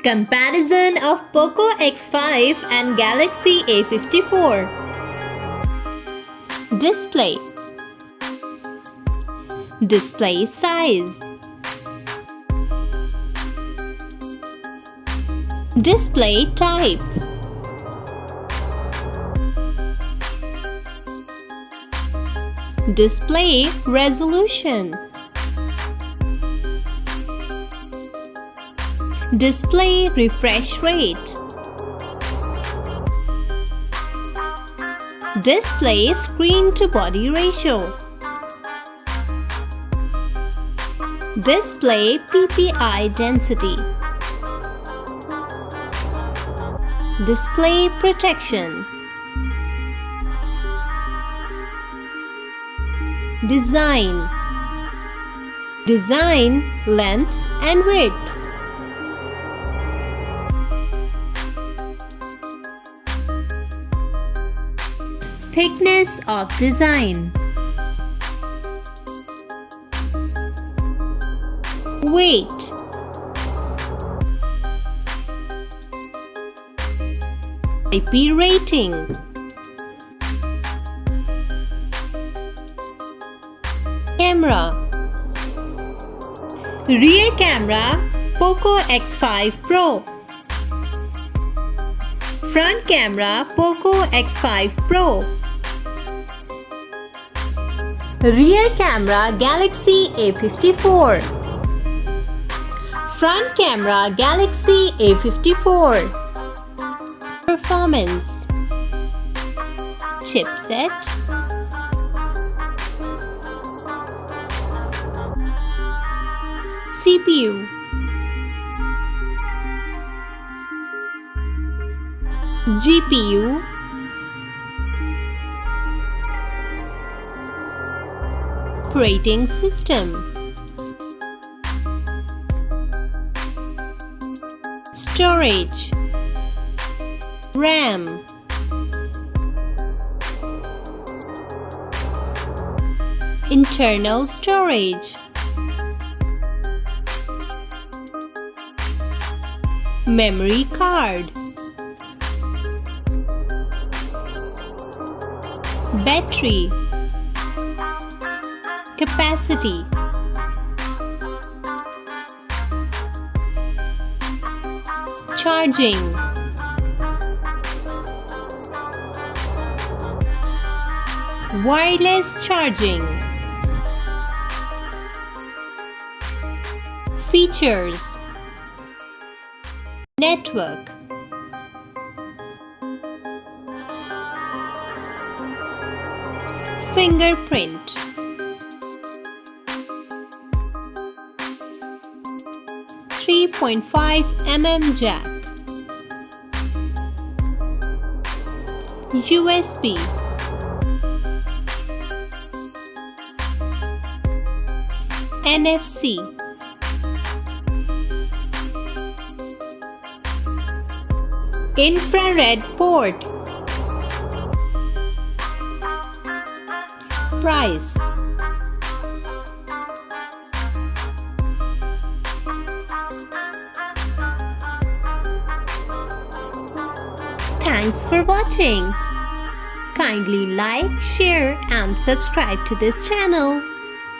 Comparison of Poco X5 and Galaxy A54. Display. Display size. Display type. Display resolution. Display refresh rate. Display screen to body ratio. Display PPI density. Display protection. Design. Design length and width. Thickness of design. Weight. IP rating. Camera. Rear camera Poco X5 Pro. Front camera Poco X5 Pro. Rear camera Galaxy A54. Front camera Galaxy A54. Performance. Chipset. CPU. GPU. Operating system. Storage. RAM. Internal storage. Memory card. Battery. Capacity. Charging. Wireless charging. Features. Network. Fingerprint. .5mm jack. USB. NFC. Infrared port. Price. Thanks for watching. Kindly like, share and subscribe to this channel.